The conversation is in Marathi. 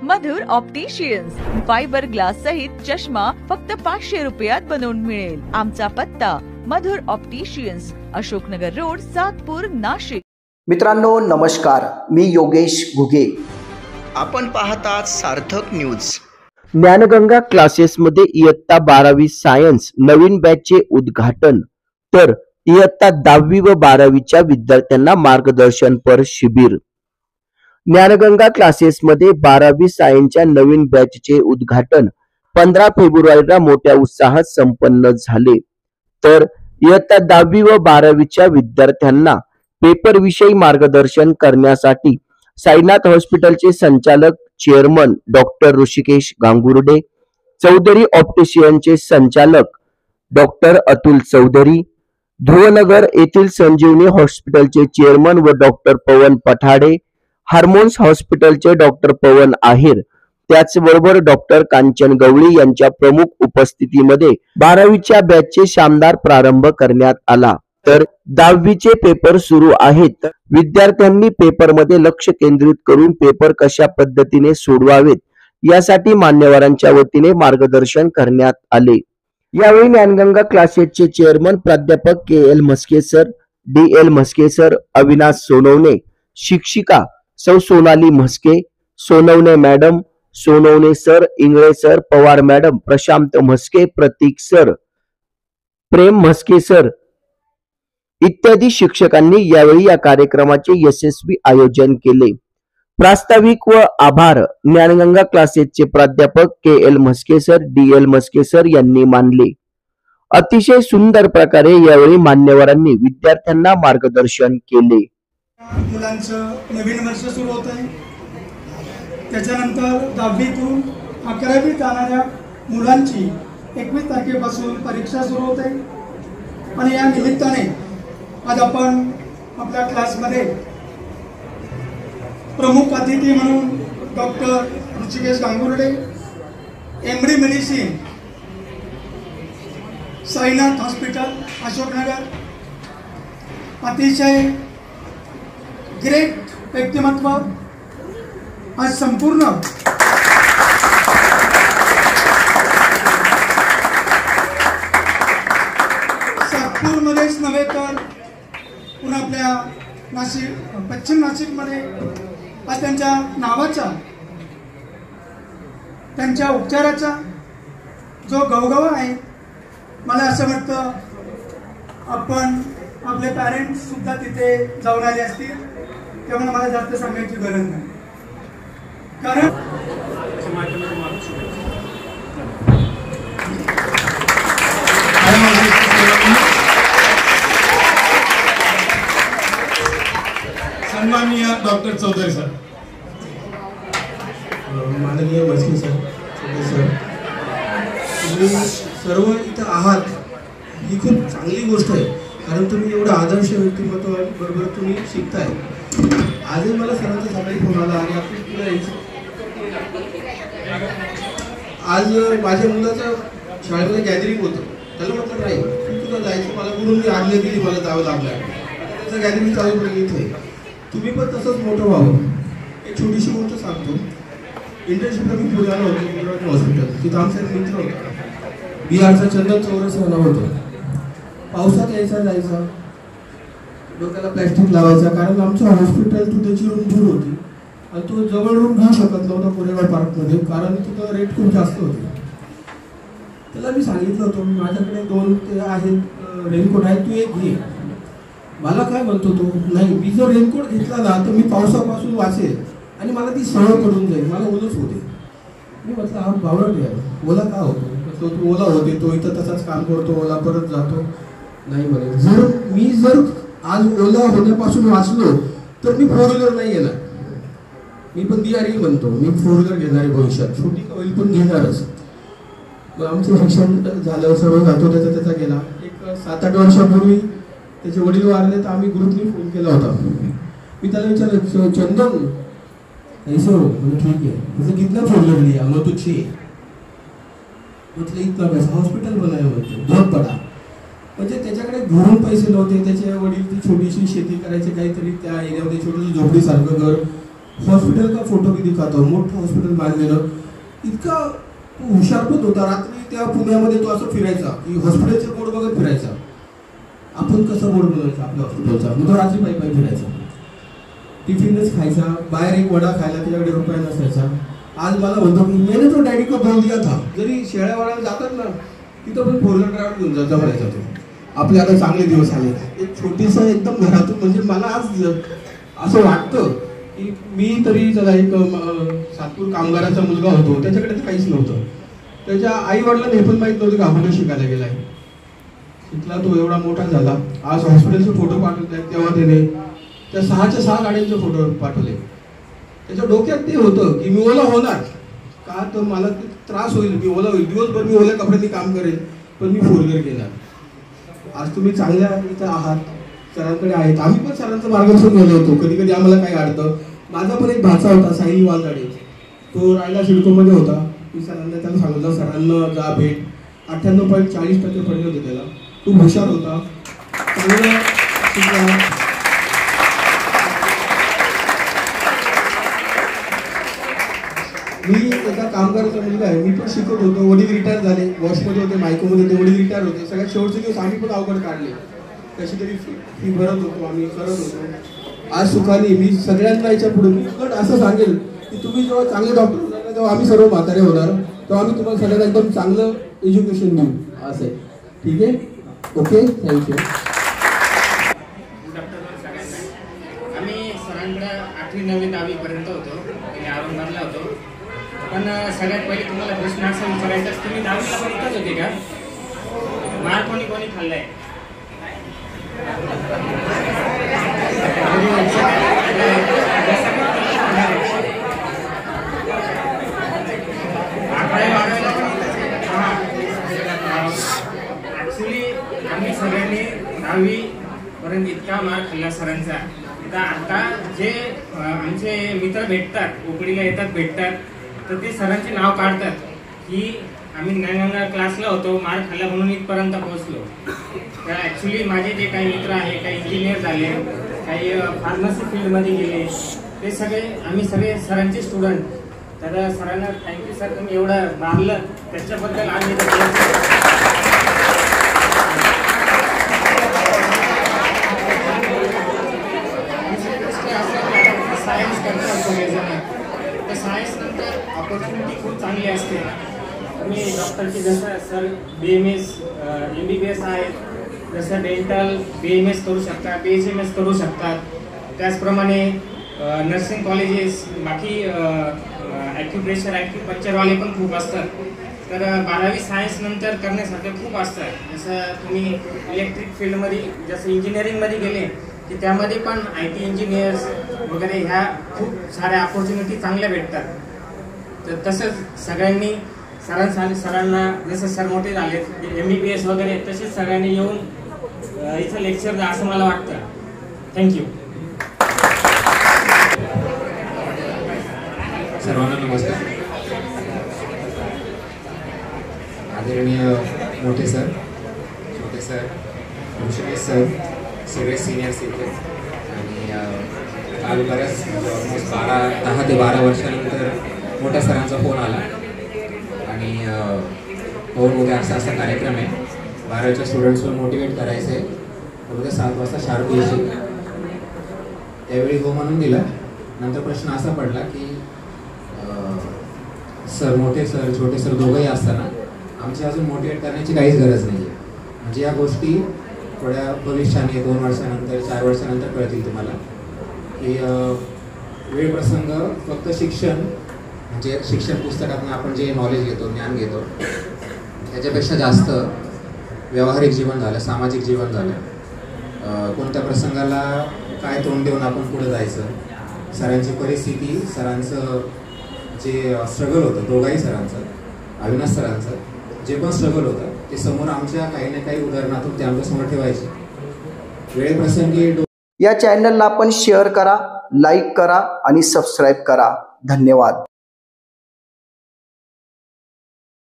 मधुर ऑप्टिशियन्स फायबर ग्लास सहित चष्मा फक्त 500 रुपयात बनवून मिळेल। आमचा पत्ता मधुर ऑप्टिशियन्स, अशोकनगर रोड, सातपूर, नाशिक। मित्रांनो नमस्कार, मी योगेश घुगे। आपण पाहतात सार्थक न्यूज। ज्ञानगंगा क्लासेसमध्ये इयत्ता 12वी सायन्स नवीन बॅचचे उद्घाटन, तर इयत्ता 10वी व 12वीच्या विद्यार्थ्यांना मार्गदर्शनपर शिबिर। ज्ञानगंगा क्लासेसमध्ये 12वी सायन्सच्या नवीन बॅचचे उद्घाटन 15 फेब्रुवारीला मोठ्या उत्साहात संपन्न झाले, तर इयत्ता 10वी व 12वीच्या विद्यार्थ्यांना पेपर विषयी मार्गदर्शन करण्यासाठी साईनाथ हॉस्पिटलचे संचालक चेअरमन डॉक्टर ऋषिकेश गांगुर्डे, चौधरी ऑप्टिशियनचे संचालक डॉक्टर अतुल चौधरी, ध्रुवनगर येथील संजीवनी हॉस्पिटलचे चेअरमन व डॉक्टर पवन पठाडे, हार्मोन्स हॉस्पिटलचे डॉक्टर पवन आहेर, त्याचबरोबर डॉक्टर कांचन गवळी यांच्या प्रमुख उपस्थितीमध्ये 12वीच्या बॅचचे शानदार प्रारंभ करण्यात आला। तर 10वीचे पेपर सुरू आहेत। विद्यार्थ्यांनी पेपरमध्ये लक्ष केंद्रित करून पेपर कशा पद्धतीने सोडवावेत यासाठी मान्यवरांच्या वतीने मार्गदर्शन करण्यात आले। यावेळी ज्ञानगंगा क्लासेसचे चेअरमन प्राध्यापक K L. Mhaske sir, D L. Mhaske sir, Avinash Sonawane, शिक्षिका सौ Sonali Mhaske, Sonawane madam, Sonawane sir, Ingale sir, Pawar madam, Prashant Mhaske, Pratik sir, Prem Mhaske sir इत्यादी शिक्षकांनी यावेळी या कार्यक्रमाचे यशस्वी आयोजन केले। प्रास्ताविक व आभार ज्ञानगंगा क्लासेसचे प्राध्यापक K L. Mhaske sir, D L. Mhaske sir यांनी मानले। अतिशय सुंदर प्रकारे यावेळी मान्यवरांनी विद्यार्थ्यांना मार्गदर्शन केले। मुलांचं नवीन वर्ष सुरू होत आहे, त्याच्यानंतर 10वीतून 11वी जाणाऱ्या मुलांची 21 तारखेपासून परीक्षा सुरू होते आणि या निमित्ताने आज आपण आपल्या क्लासमध्ये प्रमुख अतिथी म्हणून doctor Rishikesh Gangurde, MD medicine, Sainath hospital, Ashoknagar, अतिशय ग्रेट व्यक्तिमत्व आज संपूर्ण सातपूरमध्येच नव्हे तर पुन्हा आपल्या नाशिक, पश्चिम नाशिकमध्ये आज त्यांच्या नावाचा, त्यांच्या उपचाराचा जो गवगवा आहे, मला असं वाटतं आपण आपले पॅरेंट्स सुद्धा तिथे जाऊन आले असतील, त्यामुळे मला जास्त सांगायची गरज नाही। कारण सन्माननीय डॉक्टर चौधरी सर, माननीय म्हस्के सर, सर, तुम्ही सर्व इथं आहात ही खूप चांगली गोष्ट आहे, कारण तुम्ही एवढं आदर्श व्यक्तिमत्वाबरोबर तुम्ही शिकताय। आजही मला सरांचा सकाळी फोन आला आणि आपण पुढे यायचं। आज माझ्या मुलाचं शाळेमध्ये गॅदरिंग होतं, त्याला म्हटलं नाही तू तुला जायचं, मला गुरुंनी आज्ञा दिली, मला जावं लागलं, त्याचं गॅदरिंग चालू करून इथे तुम्ही पण तसंच मोठं व्हावं। एक छोटीशी गोष्ट सांगतो, इंटर्नशिपला मी पुढे आलो होतो हॉस्पिटल, तिथं आमचा एक मित्र होता, बिहारचा चंदन चौरस नाव होतं। पावसात यायचा जायचा, डोक्याला प्लॅस्टिक लावायचा, कारण आमचं हॉस्पिटल तू त्याची रूम दूर होती आणि तो जवळ रूम घेऊ शकत नव्हता कोरेगाव पार्कमध्ये, कारण तिथं रेट खूप जास्त होते। त्याला मी सांगितलं होतं माझ्याकडे 2 ते आहेत रेनकोट आहेत, तू एक घे। मला काय म्हणतो तो, नाही मी जर रेनकोट घेतला ना तर मी पावसापासून वाचेल आणि मला ती सवय पडून जाईल, मला ओलच होते। मी म्हटलं हा बावळट आहे, ओला का होतो? तो ओला होते, तो इथं तसाच काम करतो, ओला परत जातो। नाही म्हणे, मी जर आज ओला होण्यापासून वाचलो तर मी 4 व्हीलर नाही घेणार, मी पण बिहारी म्हणतो, मी 4 व्हीलर घेणार आहे भविष्यात, छोटी का होईल पण घेणारच। मग आमचं शिक्षण झालं, सर्व जातो त्याचा गेला। एक 7-8 वर्षापूर्वी त्याचे वडील वारले, तर आम्ही ग्रुपनी फोन केला होता। मी त्याला विचारलं, चंदन ऐसे हो? म्हणजे ठीक आहे, म्हणजे कितना 4 व्हीलर लिया? मग तू 6, मतलब इतना पैसा, हॉस्पिटल बनाया म्हणतो, बहुत बड़ा। म्हणजे त्याच्याकडे घरून पैसे नव्हते, त्याचे वडील ती छोटीशी शेती करायचे, काहीतरी त्या एरियामध्ये छोटंसं झोपडीसारखं घर, हॉस्पिटल का फोटो भी दिखातो, मोठं हॉस्पिटल बांधलेलं, इतका हुशार पण होता. रात्री त्या पुण्यामध्ये तो असं फिरायचा की हॉस्पिटलचे बोर्ड बघत फिरायचा. आपण कसं बोर्ड बनवायचा आपल्या हॉस्पिटलचा, मग तो रात्री पायी फिरायचा. टिफिनच खायचा, बाहेर एक वडा खायला त्याच्याकडे रुपया नसायचा. आज मला म्हणतो की मैंने तो डॅडी को बोल दिया था. जरी शेळ्या वाळायला जातात ना तिथं पण 4 व्हीलर ड्रायव्हर घेऊन जायचा म्हणायचा तो. आपले आता चांगले दिवस आले. एक छोटीसं एकदम घरातून म्हणजे मला आज असं वाटतं की मी तरी त्याला एक सातपूर कामगाराचा मुलगा होतो, त्याच्याकडे तर काहीच नव्हतं. त्याच्या आई वडिलांना हे पण माहीत नव्हतं की आपण शिकायला गेलाय. शिकला तो, एवढा मोठा झाला. आज हॉस्पिटलचे फोटो पाठवले, तेव्हा त्याने त्या 6च्या 6 गाड्यांचे फोटो पाठवले. त्याच्या डोक्यात ते होतं की मी ओला होणार का, तर मला त्रास होईल, मी ओला होईल, दिवसभर मी ओल्या कपड्यांनी काम करेल, पण मी 4 व्हीलर घेणार. आज तुम्ही चांगल्या इथं आहात, सरांकडे आहेत. आम्ही पण सरांचं मार्गदर्शन घेऊन होतो. कधी कधी आम्हाला काही अडतं. माझा पण एक भाचा होता साई वालगाडे, तो रायला सिडकोमध्ये होता. मी सरांना त्याला सांगितलं, सरांना जा भेट. 98.40% पडले होते त्याला. खूप हुशार होता, चांगला शिकला. मी एका कामगाराचा मुलगा आहे, मी पण शिकत होतो. वडील रिटायर झाले, वॉशमध्ये होते, मायकोमध्ये होते, वडील रिटायर होते. सगळ्यात शेवटचे दिवस आम्ही पण अवघड काढले. कशी तरी फी भरत होतो, आम्ही करत होतो. आज सुखाने मी सगळ्यांना याच्या पुढे मी उलट असं सांगेल की तुम्ही जेव्हा चांगले डॉक्टर होणार ना, तेव्हा आम्ही सर्व म्हातारे होणार, तेव्हा आम्ही तुम्हाला सगळ्यांना एकदम चांगलं एज्युकेशन देऊ. असं आहे. ठीक आहे, ओके, थँक्यू. आम्ही सरांकडे 8वी 9वी 10वी पर्यंत होतो, औरंगाबादला होतो. पण सगळ्यात पहिले तुम्हाला प्रश्न असा विचारायचा, तुम्ही 10वीला पण इथंच होते का? मार कोणी कोणी खाल्लाय? ऍक्च्युली आम्ही सगळ्यांनी 10वी पर्यंत इतका मार खाल्ला सरांचा. तर आता जे आमचे मित्र भेटतात, ओपडीला येतात, भेटतात, तर ते सरांचे नाव काढतात की आम्ही ज्ञानगंगा क्लासला होतो, मार खाल्ला म्हणून इथपर्यंत पोहोचलो. तर ॲक्च्युली माझे जे काही मित्र आहे, काही इंजिनियर झाले, काही फार्मसी फील्डमध्ये गेले, ते सगळे आम्ही सगळे सरांचे स्टुडंट. तर सरांना थँक्यू सर, तुम्ही एवढं मारलं त्याच्याबद्दल आम्ही सायन्स करतात सगळेजण. तर सायन्स नंतर ऑपॉर्च्युनिटी खूप चांगली असते. तुम्ही डॉक्टरची जसं सर BMS MBBS आहेत, जसं डेंटल BMS करू शकता, BHMS करू शकतात. त्याचप्रमाणे नर्सिंग कॉलेजेस, बाकी ॲक्युप्रेशर ॲक्युपंक्चरवाले पण खूप असतात. तर 12वी सायन्स नंतर करण्यासारखं खूप असतं. जसं तुम्ही इलेक्ट्रिक फील्डमध्ये जसं इंजिनिअरिंगमध्ये गेले की त्यामध्ये पण IT इंजिनियर्स वगैरे ह्या खूप साऱ्या ऑपॉर्च्युनिटी चांगल्या भेटतात. तर तसंच सगळ्यांनी सरांना जसं सर मोठे झाले MBBS वगैरे, तसेच सगळ्यांनी येऊन इथं लेक्चर द्या असं मला वाटतं. थँक्यू. सर्वांना नमस्कार. आदरणीय मोठे सर, छोटे सर, ऋषिकेश सर, सगळे सिनियर्स इथे. आणि काल बऱ्याच ऑलमोस्ट 10 ते 12 वर्षानंतर मोठ्या सरांचा फोन आला आणि हो उद्या असा कार्यक्रम आहे, 12वीच्या स्टुडंट्सला मोटिवेट करायचं आहे, उद्या 7 वाजता शार्प येशील. त्यावेळी हो म्हणून दिला. नंतर प्रश्न असा पडला की सर, मोठे सर, छोटे सर दोघंही असताना आमची अजून मोटिवेट करण्याची काहीच गरज नाही आहे. म्हणजे या गोष्टी थोड्या भविष्याने 2 वर्षानंतर 4 वर्षानंतर कळतील तुम्हाला की वेळ प्रसंग फक्त शिक्षण, म्हणजे शिक्षण पुस्तकातून आपण जे नॉलेज घेतो, ज्ञान घेतो, त्याच्यापेक्षा जास्त व्यावहारिक जीवन झालं, सामाजिक जीवन झालं. कोणत्या प्रसंगाला काय तोंड देऊन आपण पुढे जायचं, सरांची परिस्थिती, सरांचं जे स्ट्रगल होतं, दोघाही सरांचं, अविनाश सरांचं जे पण स्ट्रगल होतं ते समोर आमच्या काही ना काही उदाहरणातून ते आमच्यासमोर ठेवायचे. वेळेप्रसंगी या चॅनलला आपण शेअर करा, लाईक करा आणि सबस्क्राईब करा. धन्यवाद.